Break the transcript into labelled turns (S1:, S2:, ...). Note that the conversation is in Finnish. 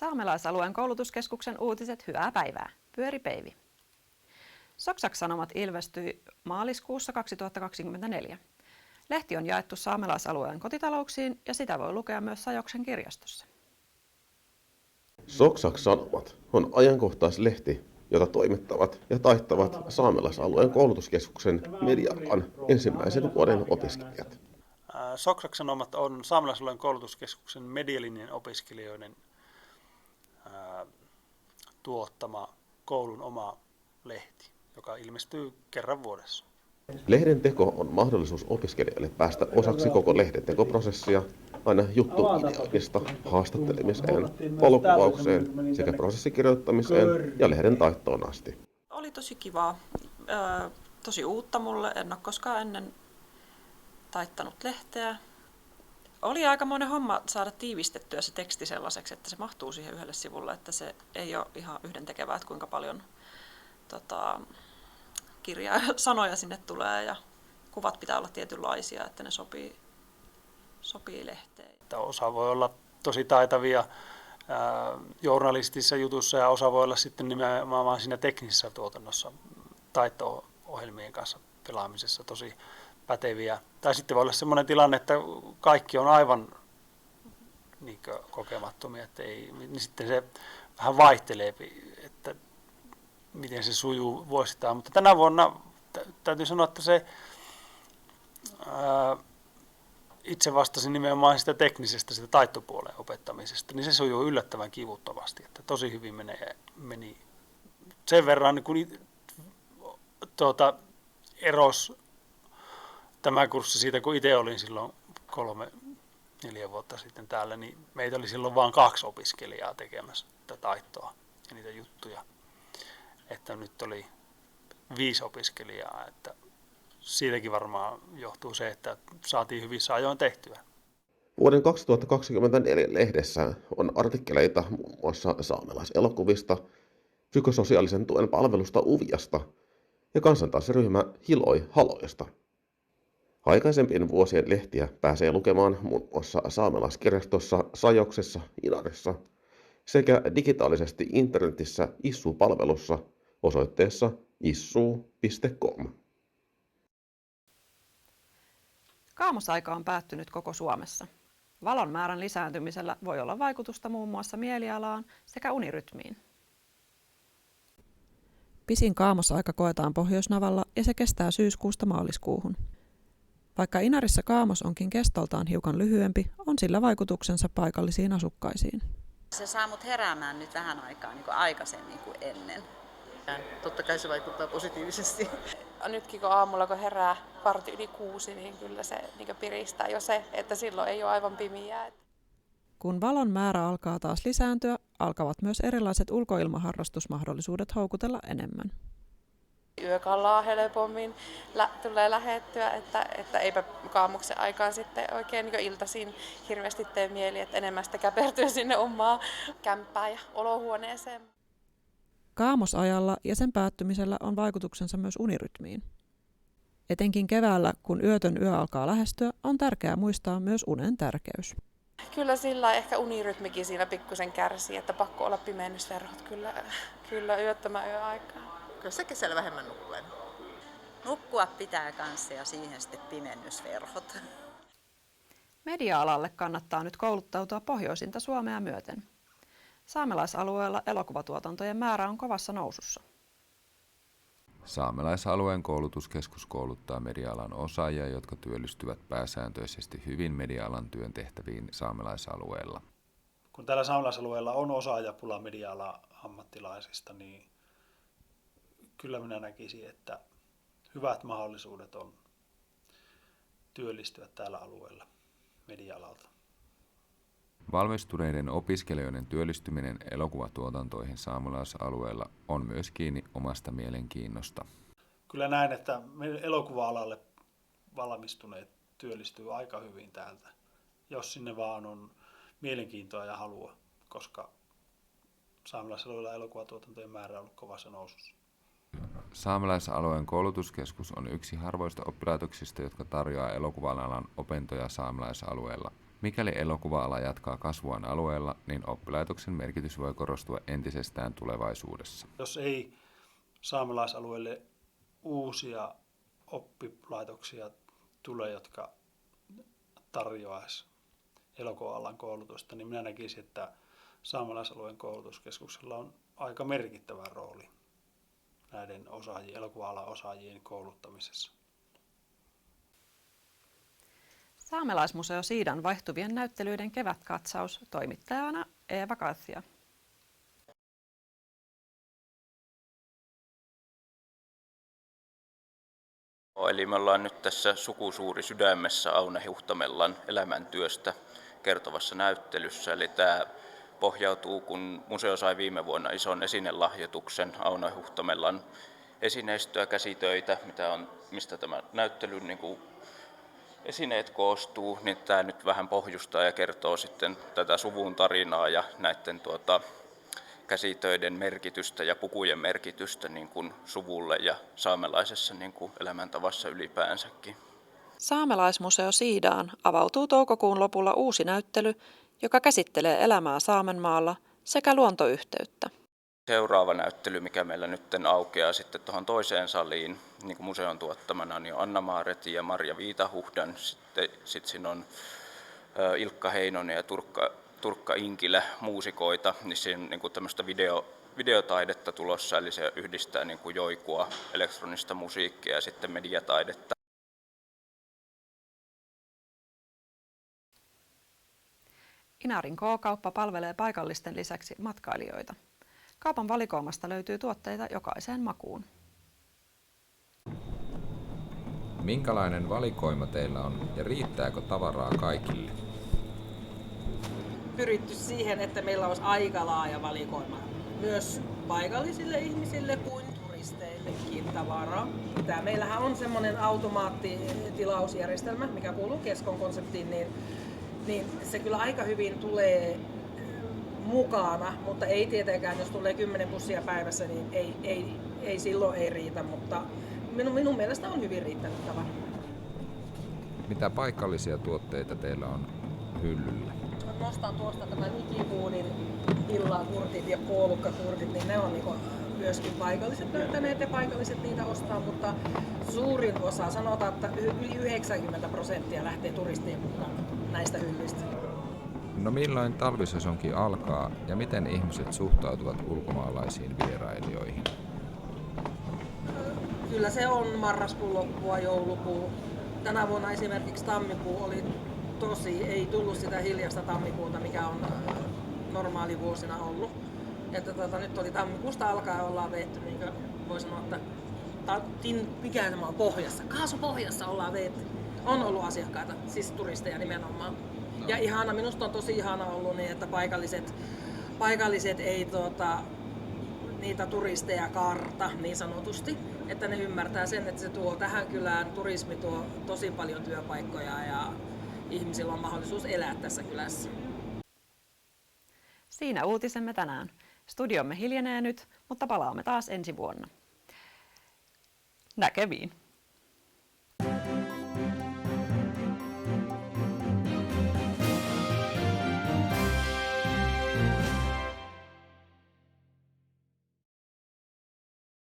S1: Saamelaisalueen koulutuskeskuksen uutiset, hyvää päivää. Pyöri Peivi. Soksak-sanomat ilmestyi maaliskuussa 2024. Lehti on jaettu saamelaisalueen kotitalouksiin ja sitä voi lukea myös Sajoksen kirjastossa.
S2: Soksak-sanomat on ajankohtaislehti, jota toimittavat ja taittavat saamelaisalueen koulutuskeskuksen media-alan ensimmäisen vuoden opiskelijat.
S3: Soksak-sanomat on saamelaisalueen koulutuskeskuksen medialinjan opiskelijoiden tuottama koulun oma lehti, joka ilmestyy kerran vuodessa.
S2: Lehden teko on mahdollisuus opiskelijoille päästä osaksi koko lehden tekoprosessia, aina juttuideoinnista, haastattelemiseen, valokuvaukseen sekä prosessikirjoittamiseen ja lehden taittoon asti.
S1: Oli tosi kivaa, tosi uutta mulle, en ole koskaan ennen taittanut lehteä. Oli aikamoinen homma saada tiivistettyä se teksti sellaiseksi, että se mahtuu siihen yhdelle sivulle, että se ei ole ihan yhdentekevää, että kuinka paljon kirjaa ja sanoja sinne tulee ja kuvat pitää olla tietynlaisia, että ne sopii lehteen.
S3: Osa voi olla tosi taitavia journalistisissa jutussa ja osa voi olla sitten nimenomaan siinä teknisessä tuotannossa taito-ohjelmien kanssa pelaamisessa tosi päteviä. Tai sitten voi olla sellainen tilanne, että kaikki on aivan kokemattomia, että niin sitten se vähän vaihtelee, että miten se sujuu vuosittain. Mutta tänä vuonna täytyy sanoa, että se itse vastasin nimenomaan sitä teknisestä, sitä taittopuolen opettamisesta, niin se sujuu yllättävän kivuttomasti, että tosi hyvin meni sen verran, niin kun erosi tämä kurssi siitä, kun itse olin silloin 3-4 vuotta sitten täällä, niin meitä oli silloin vain 2 opiskelijaa tekemässä tätä taittoa ja niitä juttuja. Että nyt oli 5 opiskelijaa, että siitäkin varmaan johtuu se, että saatiin hyvissä ajoin tehtyä.
S2: Vuoden 2024 lehdessä on artikkeleita muun muassa saamelaiselokuvista, psykososiaalisen tuen palvelusta Uviasta ja kansantanssiryhmä Hiloi Haloista. Aikaisempien vuosien lehtiä pääsee lukemaan muun muassa saamelaiskirjastossa Sajoksessa Inarissa sekä digitaalisesti internetissä Issu-palvelussa osoitteessa issu.com.
S1: Kaamosaika on päättynyt koko Suomessa. Valon määrän lisääntymisellä voi olla vaikutusta muun muassa mielialaan sekä unirytmiin. Pisin kaamosaika koetaan Pohjoisnavalla ja se kestää syyskuusta maaliskuuhun. Vaikka Inarissa kaamos onkin kestoltaan hiukan lyhyempi, on sillä vaikutuksensa paikallisiin asukkaisiin.
S4: Se saa mut heräämään nyt vähän aikaa niin kuin aikaisemmin kuin ennen.
S5: Totta kai se vaikuttaa positiivisesti.
S6: Nytkin kun aamulla kun herää 6:15, niin kyllä se niin piristää jo se, että silloin ei ole aivan pimiää.
S1: Kun valon määrä alkaa taas lisääntyä, alkavat myös erilaiset ulkoilmaharrastusmahdollisuudet houkutella enemmän.
S6: Yökallaa helpommin tulee lähettyä, että eipä kaamuksen aikaan sitten oikein niin iltaisin hirveästi tee mieli, että enemmän sitä käpertyä sinne omaan kämppään ja olohuoneeseen.
S1: Kaamosajalla ja sen päättymisellä on vaikutuksensa myös unirytmiin. Etenkin keväällä, kun yötön yö alkaa lähestyä, on tärkeää muistaa myös unen tärkeys.
S6: Kyllä sillä ehkä unirytmikin siinä pikkusen kärsii, että pakko olla pimennysverhot kyllä yöttömän yöaikaa.
S5: Kyllä se kesällä vähemmän nukkuen.
S4: Nukkua pitää kanssa ja siihen sitten pimennysverhot.
S1: Media-alalle kannattaa nyt kouluttautua pohjoisinta Suomea myöten. Saamelaisalueella elokuvatuotantojen määrä on kovassa nousussa.
S7: Saamelaisalueen koulutuskeskus kouluttaa media-alan osaajia, jotka työllistyvät pääsääntöisesti hyvin media-alan työn tehtäviin saamelaisalueella.
S3: Kun täällä saamelaisalueella on osaajapula media-alan ammattilaisista, niin kyllä minä näkisin, että hyvät mahdollisuudet on työllistyä tällä alueella media-alalta.
S7: Valmistuneiden opiskelijoiden työllistyminen elokuvatuotantoihin saamelaisalueella on myös kiinni omasta mielenkiinnosta.
S3: Kyllä näen, että elokuva-alalle valmistuneet työllistyy aika hyvin täältä, jos sinne vaan on mielenkiintoa ja halua, koska saamelaisalueella elokuvatuotantojen määrä on ollut kovassa nousussa.
S7: Saamelaisalueen koulutuskeskus on yksi harvoista oppilaitoksista, jotka tarjoaa elokuva-alan opintoja saamelaisalueella. Mikäli elokuva-ala jatkaa kasvuaan alueella, niin oppilaitoksen merkitys voi korostua entisestään tulevaisuudessa.
S3: Jos ei saamelaisalueelle uusia oppilaitoksia tule, jotka tarjoaisi elokuva-alan koulutusta, niin minä näkisin, että saamelaisalueen koulutuskeskuksella on aika merkittävä rooli näiden elokuva-alan osaajien kouluttamisessa.
S1: Saamelaismuseo Siidan vaihtuvien näyttelyiden kevätkatsaus, toimittajana Eeva Kathia.
S8: Eli me ollaan nyt tässä Sukusuuri sydämessä Aune Huhtamellan elämäntyöstä kertovassa näyttelyssä. Eli tämä pohjautuu, kun museo sai viime vuonna ison esinelahjoituksen Aune Huhtamellan esineistöä, käsitöitä, mistä tämä näyttelyn esineet koostuu, niin tämä nyt vähän pohjustaa ja kertoo sitten tätä suvun tarinaa ja näiden käsitöiden merkitystä ja pukujen merkitystä niin kuin suvulle ja saamelaisessa niin kuin elämäntavassa ylipäänsäkin.
S1: Saamelaismuseo Siidaan avautuu toukokuun lopulla uusi näyttely, joka käsittelee elämää Saamenmaalla sekä luontoyhteyttä.
S8: Seuraava näyttely, mikä meillä nyt aukeaa sitten tuohon toiseen saliin, niin kuin museon tuottamana, niin on Anna Maareti ja Marja Viitahuhdan. Sitten siinä on Ilkka Heinonen ja Turkka Inkilä muusikoita, niin siinä on niin kuin tämmöistä videotaidetta tulossa, eli se yhdistää niin kuin joikua, elektronista musiikkia ja sitten mediataidetta.
S1: Inarin K-kauppa palvelee paikallisten lisäksi matkailijoita. Kaupan valikoimasta löytyy tuotteita jokaiseen makuun.
S7: Minkälainen valikoima teillä on ja riittääkö tavaraa kaikille?
S9: Pyritty siihen, että meillä olisi aika laaja valikoima myös paikallisille ihmisille kuin turisteillekin tavaraa. Meillähän on semmoinen automaattitilausjärjestelmä, mikä kuuluu Keskon konseptiin, niin se kyllä aika hyvin tulee mukana, mutta ei tietenkään, jos tulee 10 bussia päivässä, niin ei silloin ei riitä, mutta minun mielestä on hyvin riittänyt tavara.
S7: Mitä paikallisia tuotteita teillä on hyllyllä?
S9: Nostan tuosta tämän Ikipuunin illakurtit ja puolukkakurtit, niin ne on niinku myöskin paikalliset löytäneet ja paikalliset niitä ostaa, mutta suurin osa, sanotaan, että yli 90% lähtee turistien mukaan näistä hyllyistä.
S7: No milloin talvisesonki alkaa ja miten ihmiset suhtautuvat ulkomaalaisiin vierailijoihin?
S9: Kyllä se on marraskuun loppua, joulukuu. Tänä vuonna esimerkiksi tammikuu oli ei tullut sitä hiljaista tammikuuta, mikä on normaali vuosina ollut. Että nyt oli tammikuusta alkaen ollaan veetty, niin kuin voi sanoa, että pohjassa, kaasupohjassa ollaan veetty. On ollut asiakkaita, siis turisteja nimenomaan. Ja ihana, minusta on tosi ihana ollut niin, että paikalliset ei niitä turisteja karta niin sanotusti, että ne ymmärtää sen, että se tuo tähän kylään, turismi tuo tosi paljon työpaikkoja ja ihmisillä on mahdollisuus elää tässä kylässä.
S1: Siinä uutisemme tänään. Studiomme hiljenee nyt, mutta palaamme taas ensi vuonna. Näkemiin!